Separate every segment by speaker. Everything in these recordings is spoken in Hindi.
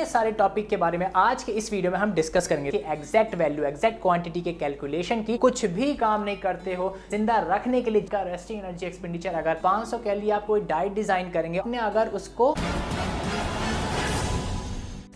Speaker 1: इतने सारे टॉपिक के बारे में आज के इस वीडियो में हम डिस्कस करेंगे कि एग्जैक्ट वैल्यू, एग्जैक्ट क्वांटिटी के कैलकुलेशन की कुछ भी काम नहीं करते हो जिंदा रखने के लिए का रेस्टिंग एनर्जी एक्सपेंडिचर अगर 500 कैलोरी आप कोई डाइट डिजाइन करेंगे अपने अगर उसको।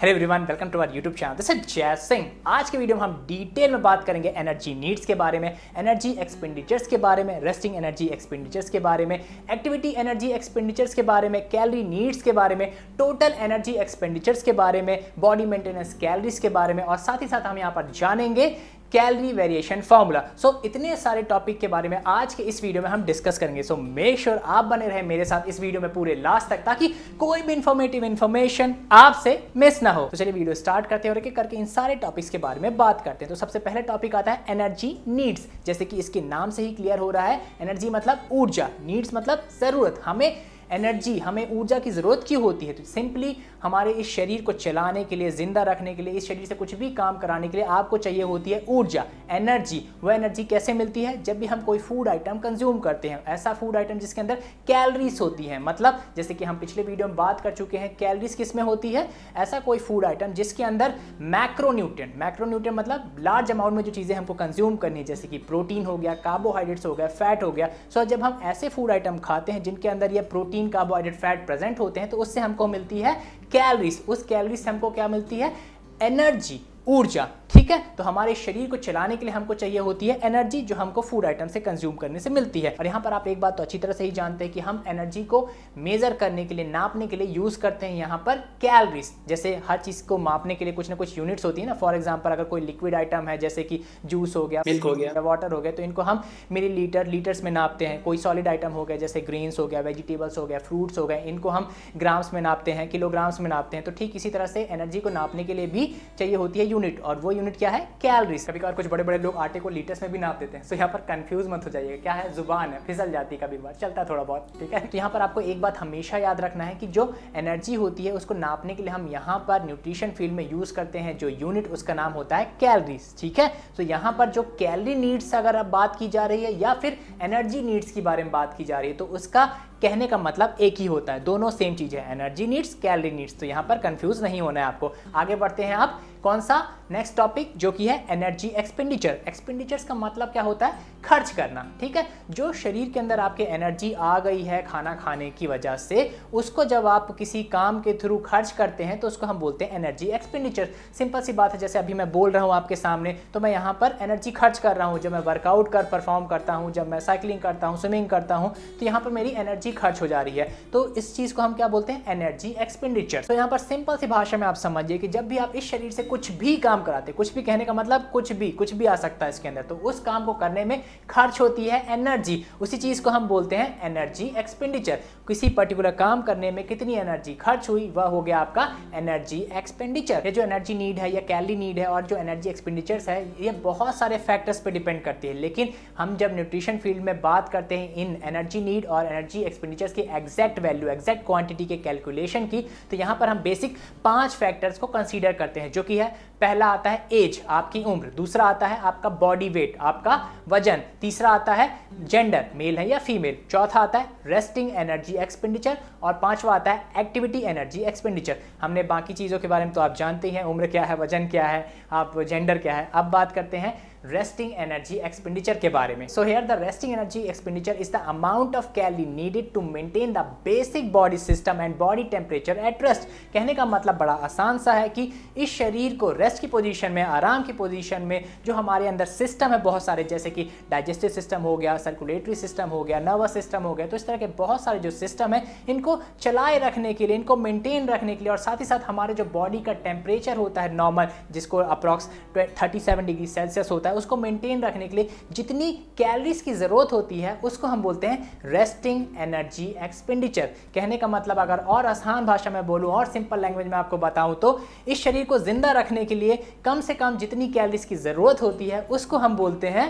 Speaker 1: Hello everyone, welcome to our YouTube channel. This is Jay Singh. आज के वीडियो में हम डिटेल में बात करेंगे एनर्जी नीड्स के बारे में, एनर्जी एक्सपेंडिचर्स के बारे में, रेस्टिंग एनर्जी एक्सपेंडिचर्स के बारे में, एक्टिविटी एनर्जी एक्सपेंडिचर्स के बारे में, कैलोरी नीड्स के बारे में, टोटल एनर्जी एक्सपेंडिचर्स के बारे में, बॉडी मेंटेनेंस कैलोरीज के बारे में और साथ ही साथ हम यहाँ पर जानेंगे कैलोरी वेरिएशन फॉर्मूला। सो इतने सारे टॉपिक के बारे में आज के इस वीडियो में हम डिस्कस करेंगे। सो मेक श्योर आप बने रहे मेरे साथ इस वीडियो में पूरे लास्ट तक ताकि कोई भी इंफॉर्मेटिव इंफॉर्मेशन आपसे मिस ना हो। तो चलिए वीडियो स्टार्ट करते हैं और एक करके इन सारे टॉपिक्स के बारे में बात करते हैं। तो सबसे पहले टॉपिक आता है एनर्जी नीड्स। जैसे कि इसके नाम से ही क्लियर हो रहा है, एनर्जी मतलब ऊर्जा, नीड्स मतलब जरूरत। हमें एनर्जी, हमें ऊर्जा की जरूरत क्यों होती है? तो सिंपली हमारे इस शरीर को चलाने के लिए, जिंदा रखने के लिए, इस शरीर से कुछ भी काम कराने के लिए आपको चाहिए होती है ऊर्जा, एनर्जी। वह एनर्जी कैसे मिलती है? जब भी हम कोई फूड आइटम कंज्यूम करते हैं, ऐसा फूड आइटम जिसके अंदर कैलोरीज होती है। मतलब जैसे कि हम पिछले वीडियो में बात कर चुके हैं, कैलोरीज किस में होती है? ऐसा कोई फूड आइटम जिसके अंदर मैक्रोन्यूट्रिएंट, मैक्रोन्यूट्रिएंट मतलब लार्ज अमाउंट में जो चीजें हमको कंज्यूम करनी है, जैसे कि प्रोटीन हो गया, कार्बोहाइड्रेट्स हो गया, फैट हो गया। सो जब हम ऐसे फूड आइटम खाते हैं जिनके अंदर ये प्रोटीन, कार्बोहाइड्रेट, फैट प्रेजेंट होते हैं तो उससे हमको मिलती है कैलोरीज। उस कैलोरीज से हमको क्या मिलती है? एनर्जी, ऊर्जा। ठीक है, तो हमारे शरीर को चलाने के लिए हमको चाहिए होती है एनर्जी जो हमको फूड आइटम से कंज्यूम करने से मिलती है। और यहाँ पर आप एक बात तो अच्छी तरह से ही जानते हैं कि हम एनर्जी को मेजर करने के लिए, नापने के लिए यूज करते हैं यहाँ पर कैलोरीज। जैसे हर चीज को मापने के लिए कुछ ना कुछ यूनिट्स होती है ना। फॉर एग्जांपल अगर कोई लिक्विड आइटम है जैसे कि जूस हो गया, मिल्क हो गया, वाटर हो गया, तो इनको हम मिलीलीटर, लीटर्स में नापते हैं। कोई सॉलिड आइटम हो गया जैसे ग्रेन्स हो गया, वेजिटेबल्स हो गया, फ्रूट्स हो गए, इनको हम ग्राम्स में नापते हैं, किलोग्राम्स में नापते हैं। तो ठीक इसी तरह से एनर्जी को नापने के लिए भी चाहिए होती है यूनिट, और वो यूनिट क्या है? कैलोरीज। कभी कभार कुछ बड़े बड़े लोग आटे को लीटर्स में भी नाप देते हैं। तो यहाँ पर कंफ्यूज मत हो जाइएगा, क्या है? जुबान है, फिसल जाती है, कभी बार चलता है थोड़ा बहुत। ठीक है, तो यहाँ पर आपको एक बात हमेशा याद रखना है कि जो एनर्जी होती है उसको नापने के लिए हम यहाँ पर न्यूट्रिशन फील्ड में यूज करते हैं जो यूनिट, उसका नाम होता है कैलोरीज। ठीक है, तो यहाँ पर जो कैलोरी नीड्स अगर अब बात की जा रही है या फिर एनर्जी नीड्स के बारे में बात की जा रही है तो उसका कहने का मतलब एक ही होता है, दोनों सेम चीज है, एनर्जी नीड्स, कैलोरी नीड्स। तो यहाँ पर कंफ्यूज नहीं होना है आपको। आगे बढ़ते हैं आप, कौन सा नेक्स्ट टॉपिक जो कि है एनर्जी एक्सपेंडिचर। एक्सपेंडिचर्स का मतलब क्या होता है? खर्च करना। ठीक है, जो शरीर के अंदर आपके एनर्जी आ गई है खाना खाने की वजह से, उसको जब आप किसी काम के थ्रू खर्च करते हैं तो उसको हम बोलते हैं एनर्जी एक्सपेंडिचर। सिंपल सी बात है, जैसे अभी मैं बोल रहा हूँ आपके सामने तो मैं यहाँ पर एनर्जी खर्च कर रहा हूँ। जब मैं वर्कआउट कर परफॉर्म करता हूँ, जब मैं साइकिलिंग करता हूँ, स्विमिंग करता हूँ, तो यहाँ पर मेरी एनर्जी खर्च हो जा रही है। तो इस चीज को हम क्या बोलते हैं? Energy expenditure. तो यहाँ पर सिंपल सी भाषा में आप समझिए कि जब भी आप इस शरीर से कुछ भी काम कराते, कुछ भी कहने का मतलब कुछ भी आ सकता है इसके अंदर, तो उस काम को करने में खर्च होती है एनर्जी। उसी चीज को हम बोलते हैं एनर्जी एक्सपेंडिचर। किसी पर्टिकुलर काम करने में कितनी एनर्जी खर्च हुई वह हो गया आपका एनर्जी एक्सपेंडिचर। ये जो एनर्जी नीड है या कैलोरी नीड है और जो एनर्जी एक्सपेंडिचर्स है, ये बहुत सारे फैक्टर्स पे डिपेंड करती है। लेकिन हम जब न्यूट्रिशन फील्ड में बात करते हैं इन एनर्जी नीड और एनर्जी एक्सपेंडिचर्स की एग्जैक्ट वैल्यू, एग्जैक्ट क्वांटिटी के कैलकुलेशन की, तो यहां पर हम बेसिक 5 फैक्टर्स को कंसीडर करते हैं, जो कि है पहला आता है एज, आपकी उम्र, दूसरा आता है आपका बॉडी वेट, आपका वजन, तीसरा आता है जेंडर, मेल है या फीमेल, चौथा आता है रेस्टिंग एनर्जी एक्सपेंडिचर और पांचवा आता है एक्टिविटी एनर्जी एक्सपेंडिचर। हमने बाकी चीजों के बारे में तो आप जानते ही हैं, उम्र क्या है, वजन क्या है, आप जेंडर क्या है। अब बात करते हैं रेस्टिंग एनर्जी एक्सपेंडिचर के बारे में। So here the resting energy expenditure is the amount of calorie needed to maintain the basic body system and body temperature at rest. कहने का मतलब बड़ा आसान सा है कि इस शरीर को रेस्ट की पोजीशन में, आराम की पोजीशन में, जो हमारे अंदर सिस्टम है बहुत सारे, जैसे कि डाइजेस्टिव सिस्टम हो गया, सर्कुलेटरी सिस्टम हो गया, नर्वस सिस्टम हो गया, तो इस तरह के बहुत सारे जो सिस्टम है, इनको चलाए रखने के लिए, इनको मेंटेन रखने के लिए, और साथ ही साथ हमारे जो बॉडी का टेम्परेचर होता है नॉर्मल, जिसको अप्रॉक्स 37 डिग्री सेल्सियस होता है, उसको मेंटेन रखने के लिए जितनी कैलोरीज की जरूरत होती है उसको हम बोलते हैं रेस्टिंग एनर्जी एक्सपेंडिचर। कहने का मतलब अगर और आसान भाषा में बोलूं और सिंपल लैंग्वेज में आपको बताऊं तो इस शरीर को जिंदा रखने के लिए कम से कम जितनी कैलोरीज की जरूरत होती है उसको हम बोलते हैं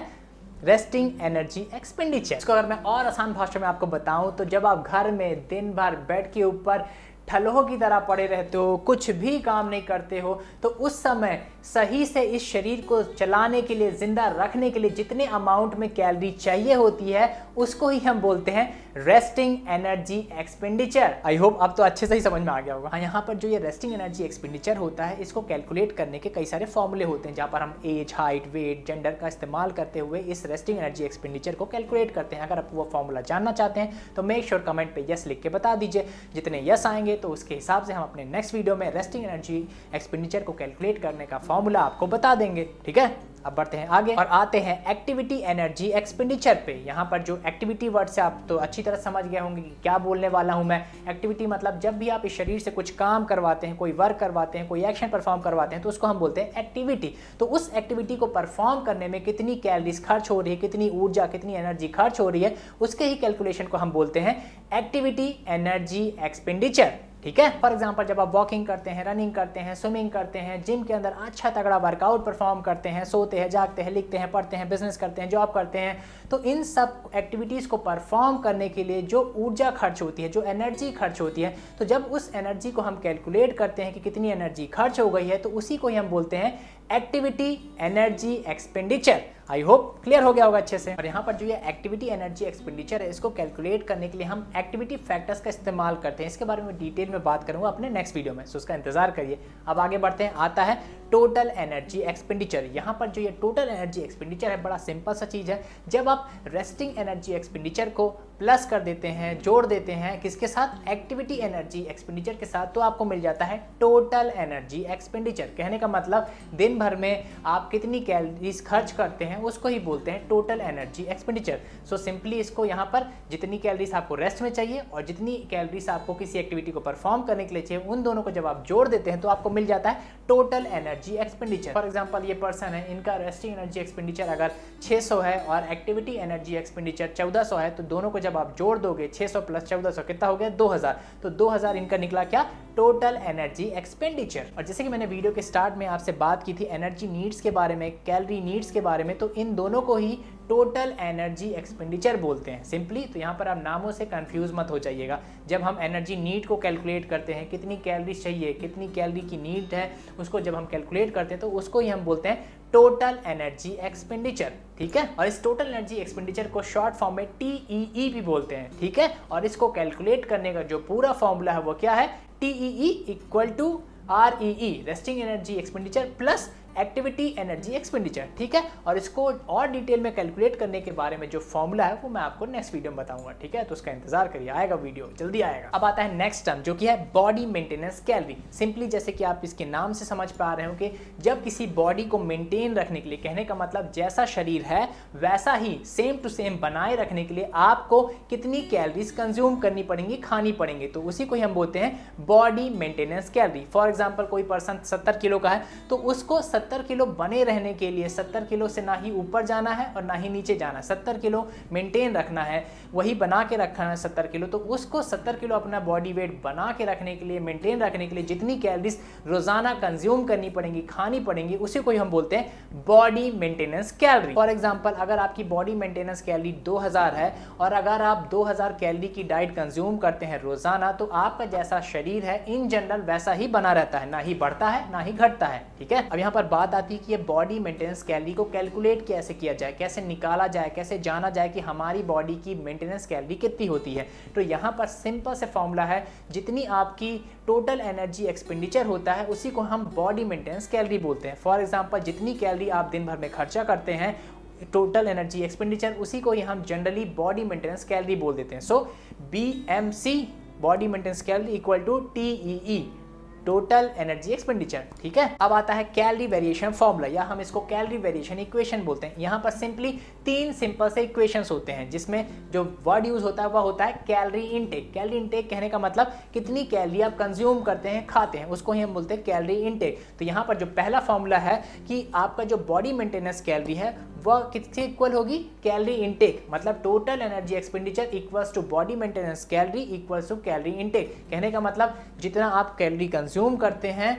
Speaker 1: रेस्टिंग एनर्जी एक्सपेंडिचर। इसको अगर मैं और आसान भाषा में आपको बताऊं तो जब आप घर में दिन भर बेड के ऊपर ठल्लों की तरह पड़े रहते हो, कुछ भी काम नहीं करते हो, तो उस समय सही से इस शरीर को चलाने के लिए, जिंदा रखने के लिए जितने अमाउंट में कैलोरी चाहिए होती है उसको ही हम बोलते हैं resting energy expenditure. I hope अब तो अच्छे से ही समझ में आ गया होगा। हाँ, यहाँ पर जो ये रेस्टिंग एनर्जी एक्सपेंडिचर होता है इसको कैलकुलेट करने के कई सारे फॉर्मूले होते हैं, जहाँ पर हम एज, हाइट, वेट, जेंडर का इस्तेमाल करते हुए इस रेस्टिंग एनर्जी एक्सपेंडिचर को कैलकुलेट करते हैं। अगर आप वो फॉर्मूला जानना चाहते हैं तो मेक श्योर कमेंट पे यस लिख के बता दीजिए। जितने यस आएंगे तो उसके हिसाब से हम अपने नेक्स्ट वीडियो में रेस्टिंग एनर्जी एक्सपेंडिचर को कैलकुलेट करने का फॉर्मूला आपको बता देंगे। ठीक है, अब बढ़ते हैं आगे और आते हैं एक्टिविटी एनर्जी एक्सपेंडिचर पे। यहाँ पर जो एक्टिविटी वर्ड से आप तो अच्छी तरह समझ गए होंगे कि क्या बोलने वाला हूँ मैं। एक्टिविटी मतलब जब भी आप इस शरीर से कुछ काम करवाते हैं, कोई वर्क करवाते हैं, कोई एक्शन परफॉर्म करवाते हैं, तो उसको हम बोलते हैं एक्टिविटी। तो उस एक्टिविटी को परफॉर्म करने में कितनी कैलोरीज खर्च हो रही है, कितनी ऊर्जा, कितनी एनर्जी खर्च हो रही है, उसके ही कैलकुलेशन को हम बोलते हैं एक्टिविटी एनर्जी एक्सपेंडिचर। ठीक है, फॉर एग्जांपल जब आप वॉकिंग करते हैं, रनिंग करते हैं, स्विमिंग करते हैं, जिम के अंदर अच्छा तगड़ा वर्कआउट परफॉर्म करते हैं, सोते हैं, जागते हैं, लिखते हैं, पढ़ते हैं, बिजनेस करते हैं, जॉब करते हैं, तो इन सब एक्टिविटीज़ को परफॉर्म करने के लिए जो ऊर्जा खर्च होती है, जो एनर्जी खर्च होती है, तो जब उस एनर्जी को हम कैलकुलेट करते हैं कि कितनी एनर्जी खर्च हो गई है, तो उसी को ही हम बोलते हैं activity energy expenditure. I hope clear हो गया होगा अच्छे से। और यहाँ पर जो ये एक्टिविटी एनर्जी एक्सपेंडिचर है इसको कैलकुलेट करने के लिए हम एक्टिविटी फैक्टर्स का इस्तेमाल करते हैं। इसके बारे में डिटेल में बात करूंगा अपने नेक्स्ट वीडियो में, सो उसका इंतजार करिए। अब आगे बढ़ते हैं, आता है टोटल एनर्जी एक्सपेंडिचर। यहाँ पर जो ये टोटल एनर्जी एक्सपेंडिचर है बड़ा सिंपल सा चीज़ है। जब आप रेस्टिंग एनर्जी एक्सपेंडिचर को प्लस कर देते हैं, जोड़ देते हैं किसके साथ, एक्टिविटी एनर्जी एक्सपेंडिचर के साथ, तो आपको मिल जाता है टोटल एनर्जी एक्सपेंडिचर। कहने का मतलब दिन भर में आप कितनी कैलोरीज खर्च करते हैं उसको ही बोलते हैं total energy expenditure. So simply इसको यहाँ पर जितनी कैलोरीज आपको रेस्ट में चाहिए और जितनी कैलोरीज आपको किसी एक्टिविटी को परफॉर्म करने के लिए चाहिए, उन दोनों को जब आप जोड़ देते हैं तो आपको मिल जाता है total energy expenditure. For example ये पर्सन है, इनका रेस्टिंग एनर्जी एक्सपेंडिचर अगर 600 है और एक्टिविटी एनर्जी एक्सपेंडिचर 1400 है, तो दोनों को जब आप जोड़ दोगे 600 प्लस 1400 कितना हो गया, 2000। तो 2000 इनका निकला क्या, टोटल एनर्जी एक्सपेंडिचर। और जैसे कि मैंने वीडियो के स्टार्ट में आपसे बात की थी एनर्जी नीड्स के बारे में, कैलोरी नीड्स के बारे में, तो इन दोनों को ही टोटल एनर्जी एक्सपेंडिचर बोलते हैं सिंपली। तो यहाँ पर आप नामों से कंफ्यूज मत हो जाइएगा। जब हम एनर्जी नीड को कैलकुलेट करते हैं, कितनी कैलोरीज चाहिए, कितनी कैलोरी की नीड है, उसको जब हम कैलकुलेट करते हैं तो उसको ही हम बोलते हैं टोटल एनर्जी एक्सपेंडिचर। ठीक है, और इस टोटल एनर्जी एक्सपेंडिचर को शॉर्ट फॉर्म में TEE भी बोलते हैं। ठीक है, और इसको कैलकुलेट करने का जो पूरा फॉर्मूला है वो क्या है, TEE equal to REE, resting energy expenditure plus activity energy expenditure. ठीक है, और इसको और डिटेल में कैलकुलेट करने के बारे में जो फॉर्मूला है वो मैं आपको नेक्स्ट वीडियो में बताऊंगा। ठीक है, तो उसका इंतजार करिए, आएगा वीडियो, जल्दी आएगा। अब आता है नेक्स्ट टर्म जो कि है बॉडी मेंटेनेंस कैलोरी। सिंपली जैसे कि आप इसके नाम से समझ पा रहे हो कि जब किसी बॉडी को मेंटेन रखने के लिए, कहने का मतलब जैसा शरीर है वैसा ही सेम टू सेम बनाए रखने के लिए आपको कितनी कैलोरीज कंज्यूम करनी पड़ेंगी, खानी पड़ेंगी, तो उसी को ही हम बोलते हैं body maintenance calorie. For example कोई पर्सन 70 किलो का है, तो उसको 70 किलो बने रहने के लिए 70 किलो से ना ही ऊपर जाना है और ना ही नीचे जाना है, 70 किलो मेंटेन रखना है, वही बना के रखना है 70 किलो। तो उसको 70 किलो अपना बॉडी वेट बना के रखने के लिए, मेंटेन रखने के लिए जितनी कैलोरीज रोजाना कंज्यूम करनी पड़ेंगी, खानी पड़ेंगी, उसी को ही हम बोलते हैं body maintenance calorie. For example अगर आपकी बॉडी मेंटेनेंस कैलोरी 2000 है और अगर आप 2000 कैलोरी की डाइट कंज्यूम करते हैं रोजाना, तो आपका जैसा शरीर है इन जनरल वैसा ही बना रहता है, ना ही बढ़ता है ना ही घटता है। ठीक है, अब यहाँ पर बात आती है कि ये बॉडी मेंटेनेंस कैलोरी को कैलकुलेट कैसे किया जाए, कैसे निकाला जाए, कैसे जाना जाए कि हमारी बॉडी की मेंटेनेंस कैलोरी कितनी होती है। तो यहाँ पर सिंपल से फॉर्मूला है, जितनी आपकी टोटल एनर्जी एक्सपेंडिचर होता है उसी को हम बॉडी मेंटेनेंस कैलोरी बोलते हैं। फॉर एग्जांपल जितनी कैलोरी आप दिन भर में खर्चा करते हैं, टोटल एनर्जी एक्सपेंडिचर, उसी को ही हम जनरली बॉडी मेंटेनेंस कैलोरी बोल देते हैं। So BMC body maintenance calorie equal to TEE total energy expenditure. ठीक है, अब आता है कैलोरी वेरिएशन फॉर्मूला, या हम इसको कैलोरी वेरिएशन इक्वेशन बोलते हैं। यहाँ पर सिंपली 3 सिंपल से इक्वेशंस होते हैं, जिसमें जो वर्ड यूज होता है वह होता है कैलोरी इनटेक। कैलोरी इनटेक कहने का मतलब कितनी कैलोरी आप कंज्यूम करते हैं, खाते हैं, उसको ही हम बोलते हैं कैलोरी इनटेक। तो यहाँ पर जो पहला फॉर्मूला है कि आपका जो बॉडी मेंटेनेंस कैलोरी है वह किससे इक्वल होगी, कैलोरी इनटेक, मतलब total energy expenditure equals to body maintenance calorie equals to calorie intake. कहने का मतलब जितना आप कैलोरी कंज्यूम करते हैं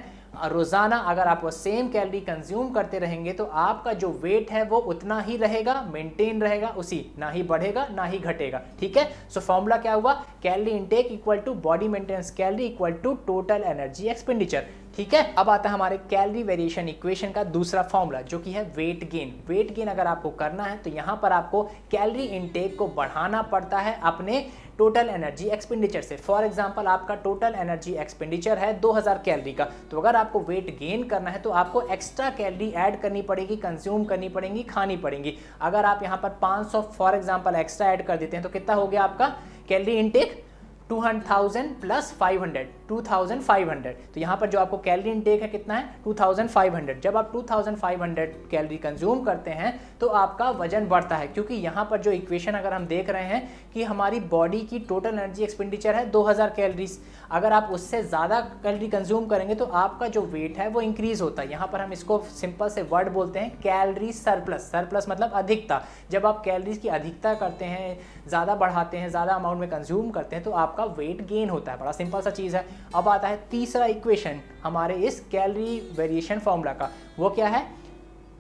Speaker 1: रोजाना अगर आप वो सेम कैलोरी कंज्यूम करते रहेंगे तो आपका जो वेट है वो उतना ही रहेगा, मेंटेन रहेगा, उसी ना ही बढ़ेगा ना ही घटेगा। ठीक है, सो फॉर्मूला क्या हुआ, calorie intake equal to body maintenance calorie equal to total energy expenditure. ठीक है, अब आता है हमारे कैलोरी वेरिएशन इक्वेशन का दूसरा फॉर्मूला जो कि है वेट गेन। वेट गेन अगर आपको करना है तो यहां पर आपको कैलोरी इनटेक को बढ़ाना पड़ता है अपने टोटल एनर्जी एक्सपेंडिचर से। फॉर एग्जांपल आपका टोटल एनर्जी एक्सपेंडिचर है 2000 कैलोरी का, तो अगर आपको वेट गेन करना है तो आपको एक्स्ट्रा कैलोरी ऐड करनी पड़ेगी, कंज्यूम करनी पड़ेगी, खानी पड़ेंगी। अगर आप यहाँ पर 500 फॉर एग्जांपल एक्स्ट्रा ऐड कर देते हैं तो कितना हो गया आपका कैलोरी इनटेक, 200,000 प्लस 500, 2500। तो यहाँ पर जो आपको कैलोरी इनटेक है कितना है, 2500। जब आप 2500 कैलोरी कंज्यूम करते हैं तो आपका वजन बढ़ता है, क्योंकि यहाँ पर जो इक्वेशन अगर हम देख रहे हैं कि हमारी बॉडी की टोटल एनर्जी एक्सपेंडिचर है 2000 कैलोरीज, अगर आप उससे ज़्यादा कैलोरी कंज्यूम करेंगे तो आपका जो वेट है वो इंक्रीज होता है। यहाँ पर हम इसको सिंपल से वर्ड बोलते हैं कैलोरी सरप्लस। सरप्लस मतलब अधिकता। जब आप कैलोरीज की अधिकता करते हैं, ज़्यादा बढ़ाते हैं, ज़्यादा अमाउंट में कंज्यूम करते हैं तो आपका वेट गेन होता है। बड़ा सिंपल सा चीज़ है। अब आता है तीसरा इक्वेशन हमारे इस कैलोरी वेरिएशन फॉर्मूला का, वो क्या है,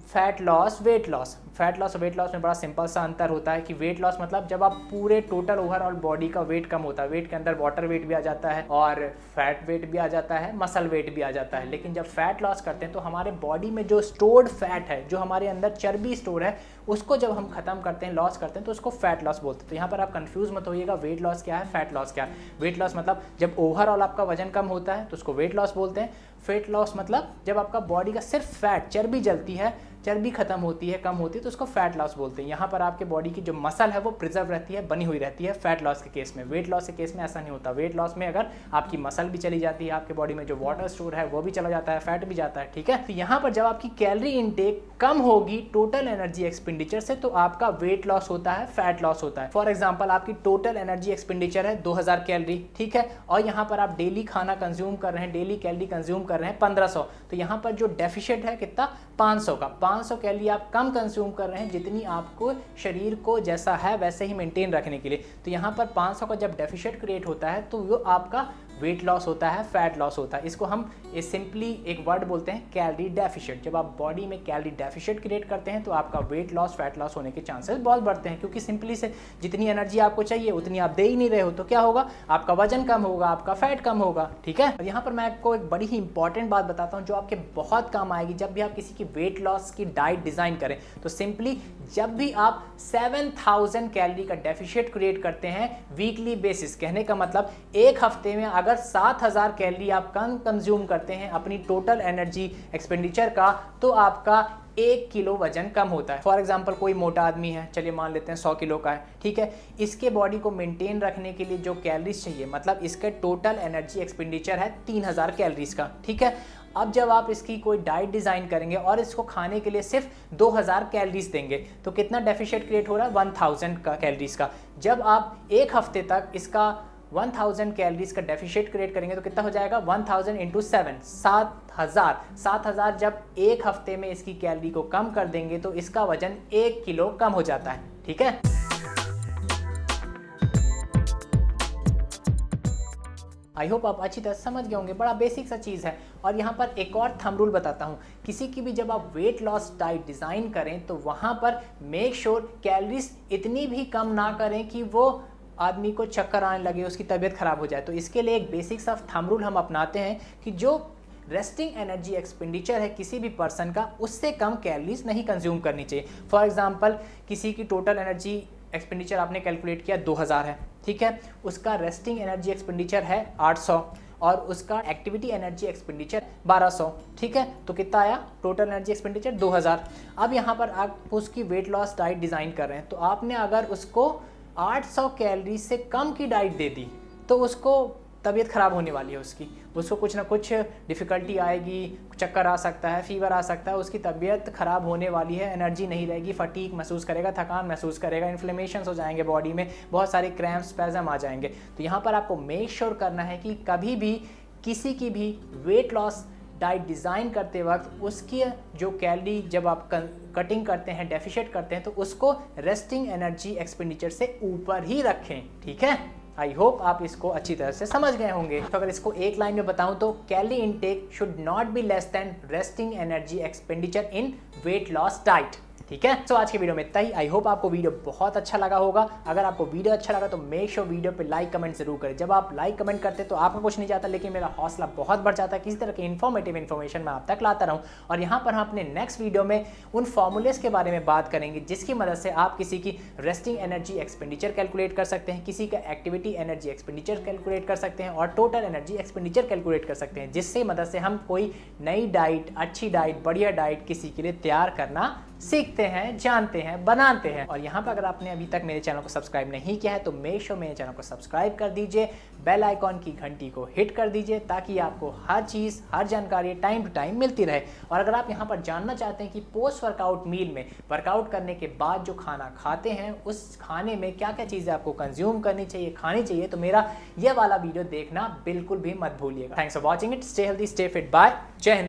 Speaker 1: fat loss weight loss. Fat loss और वेट लॉस में बड़ा सिंपल सा अंतर होता है कि वेट लॉस मतलब जब आप पूरे टोटल ओवरऑल बॉडी का वेट कम होता है, वेट के अंदर वाटर वेट भी आ जाता है और फैट वेट भी आ जाता है, मसल वेट भी आ जाता है। लेकिन जब फैट लॉस करते हैं तो हमारे बॉडी में जो स्टोर्ड फैट है, जो हमारे अंदर चर्बी स्टोर है, उसको जब हम खत्म करते हैं, लॉस करते हैं, तो उसको फैट लॉस बोलते हैं। तो यहाँ पर आप कंफ्यूज मत होइएगा, वेट लॉस क्या है, फैट लॉस क्या है। वेट लॉस मतलब जब ओवरऑल आपका वजन कम होता है तो उसको वेट लॉस बोलते हैं। फैट लॉस मतलब जब आपका बॉडी का सिर्फ फैट, चर्बी जलती है, चर्बी खत्म होती है, कम होती है, तो उसको फैट लॉस बोलते हैं। यहाँ पर आपके बॉडी की जो मसल है वो प्रिजर्व रहती है, बनी हुई रहती है फैट लॉस के केस में। वेट लॉस के केस में ऐसा नहीं होता। वेट लॉस में अगर आपकी मसल भी चली जाती है, आपके बॉडी में जो वाटर स्टोर है वो भी चला जाता है, फैट भी जाता है। ठीक है, तो यहाँ पर जब आपकी कैलोरी इनटेक कम होगी टोटल एनर्जी एक्सपेंडिचर से तो आपका वेट लॉस होता है, फैट लॉस होता है। फॉर एग्जाम्पल आपकी टोटल एनर्जी एक्सपेंडिचर है 2000 कैलोरी, ठीक है, और यहाँ पर आप डेली खाना कंज्यूम कर रहे हैं, डेली कैलोरी कंज्यूम कर रहे हैं 1500, तो यहाँ पर जो डेफिशिएट है कितना, 500 का। 500 कैलोरी आप कम कंज्यूम कर रहे हैं जितनी आपको शरीर को जैसा है वैसे ही मेंटेन रखने के लिए। तो यहाँ पर 500 का जब डेफिशिएट क्रिएट होता है तो वो आपका वेट लॉस होता है, फैट लॉस होता है। इसको हम सिंपली एक वर्ड बोलते हैं कैलोरी डेफिशिएट। जब आप बॉडी में कैलोरी डेफिशिएट क्रिएट करते हैं तो आपका वेट लॉस, फैट लॉस होने के चांसेस बहुत बढ़ते हैं, क्योंकि सिंपली से जितनी एनर्जी आपको चाहिए उतनी आप दे ही नहीं रहे हो, तो क्या होगा, आपका वजन कम होगा, आपका फैट कम होगा। ठीक है, और यहाँ पर मैं आपको एक बड़ी ही इंपॉर्टेंट बात बताता हूँ जो आपके बहुत काम आएगी जब भी आप किसी की वेट लॉस की डाइट डिजाइन करें। तो सिंपली जब भी आप 7000 कैलोरी का डेफिशिएट क्रिएट करते हैं वीकली बेसिस, कहने का मतलब एक हफ्ते में अगर 7000 कैलोरी आप कम कंज्यूम करते हैं अपनी टोटल एनर्जी एक्सपेंडिचर का, तो आपका 1 किलो वजन कम होता है। फॉर एग्जांपल कोई मोटा आदमी है, चलिए मान लेते हैं 100 किलो का है, ठीक है, इसके बॉडी को मेंटेन रखने के लिए जो कैलोरीज चाहिए, मतलब इसका टोटल एनर्जी एक्सपेंडिचर है 3000 कैलोरीज का। ठीक है, अब जब आप इसकी कोई डाइट डिज़ाइन करेंगे और इसको खाने के लिए सिर्फ 2000 कैलोरीज देंगे तो कितना डेफिशिएट क्रिएट हो रहा है, 1000 का कैलोरीज का। जब आप एक हफ्ते तक इसका 1000 कैलोरीज का डेफिशिएट क्रिएट करेंगे तो कितना हो जाएगा, 1000 इंटू 7, 7000 जब एक हफ्ते में इसकी कैलोरी को कम कर देंगे तो इसका वजन 1 किलो कम हो जाता है। ठीक है, आई होप आप अच्छी तरह समझ गए होंगे, बड़ा बेसिक सा चीज़ है। और यहाँ पर एक और थंब रूल बताता हूँ, किसी की भी जब आप वेट लॉस डाइट डिज़ाइन करें तो वहाँ पर मेक श्योर कैलोरीज इतनी भी कम ना करें कि वो आदमी को चक्कर आने लगे, उसकी तबीयत खराब हो जाए। तो इसके लिए एक बेसिक सा थंब रूल हम अपनाते हैं कि जो रेस्टिंग एनर्जी एक्सपेंडिचर है किसी भी पर्सन का, उससे कम कैलोरीज नहीं कंज्यूम करनी चाहिए। फॉर एग्जांपल किसी की टोटल एनर्जी एक्सपेंडिचर आपने कैलकुलेट किया 2000 है, ठीक है, उसका रेस्टिंग एनर्जी एक्सपेंडिचर है 800 और उसका एक्टिविटी एनर्जी एक्सपेंडिचर 1200, ठीक है, तो कितना आया, टोटल एनर्जी एक्सपेंडिचर 2000। अब यहाँ पर आप उसकी वेट लॉस डाइट डिज़ाइन कर रहे हैं, तो आपने अगर उसको 800 कैलोरी से कम की डाइट दे दी तो उसको तबीयत ख़राब होने वाली है, उसको कुछ ना कुछ डिफ़िकल्टी आएगी, चक्कर आ सकता है, फीवर आ सकता है, उसकी तबीयत ख़राब होने वाली है, एनर्जी नहीं रहेगी, फटीग महसूस करेगा, थकान महसूस करेगा, इन्फ्लेमेशंस हो जाएंगे बॉडी में, बहुत सारे क्रैम्प्स, स्पैज़म आ जाएंगे। तो यहाँ पर आपको मेक श्योर करना है कि कभी भी किसी की भी वेट लॉस डाइट डिज़ाइन करते वक्त उसकी जो कैलोरी जब आप कटिंग करते हैं, डेफिशिएट करते हैं, तो उसको रेस्टिंग एनर्जी एक्सपेंडिचर से ऊपर ही रखें। ठीक है, आई होप आप इसको अच्छी तरह से समझ गए होंगे। तो अगर इसको एक लाइन में बताऊं तो calorie intake should not be less than resting energy expenditure in weight loss diet. ठीक है, तो आज के वीडियो में इतना ही। आई होप आपको वीडियो बहुत अच्छा लगा होगा। अगर आपको वीडियो अच्छा लगा तो मेक श्योर वीडियो पे लाइक कमेंट जरूर करें। जब आप लाइक कमेंट करते तो आपको कुछ नहीं जाता, लेकिन मेरा हौसला बहुत बढ़ जाता है किसी तरह की इन्फॉर्मेटिव इन्फॉर्मेशन मैं आप तक लाता रहूं। और यहाँ पर हम अपने नेक्स्ट वीडियो में उन फॉर्मूलेस के बारे में बात करेंगे जिसकी मदद से आप किसी की रेस्टिंग एनर्जी एक्सपेंडिचर कैलकुलेट कर सकते हैं, किसी का एक्टिविटी एनर्जी एक्सपेंडिचर कैलकुलेट कर सकते हैं और टोटल एनर्जी एक्सपेंडिचर कैलकुलेट कर सकते हैं, जिससे मदद से हम कोई नई डाइट, अच्छी डाइट, बढ़िया डाइट किसी के लिए तैयार करना सीखते हैं, जानते हैं, बनाते हैं। और यहाँ पर अगर आपने अभी तक मेरे चैनल को सब्सक्राइब नहीं किया है तो मेक श्योर मेरे चैनल को सब्सक्राइब कर दीजिए, बेल आइकॉन की घंटी को हिट कर दीजिए ताकि आपको हर चीज़, हर जानकारी टाइम टू टाइम मिलती रहे। और अगर आप यहाँ पर जानना चाहते हैं कि पोस्ट वर्कआउट मील में, वर्कआउट करने के बाद जो खाना खाते हैं उस खाने में क्या क्या चीज़ें आपको कंज्यूम करनी चाहिए, खानी चाहिए, तो मेरा यह वाला वीडियो देखना बिल्कुल भी मत भूलिएगा। Thanks for watching it. Stay healthy, stay fit. Bye, जय हिंद।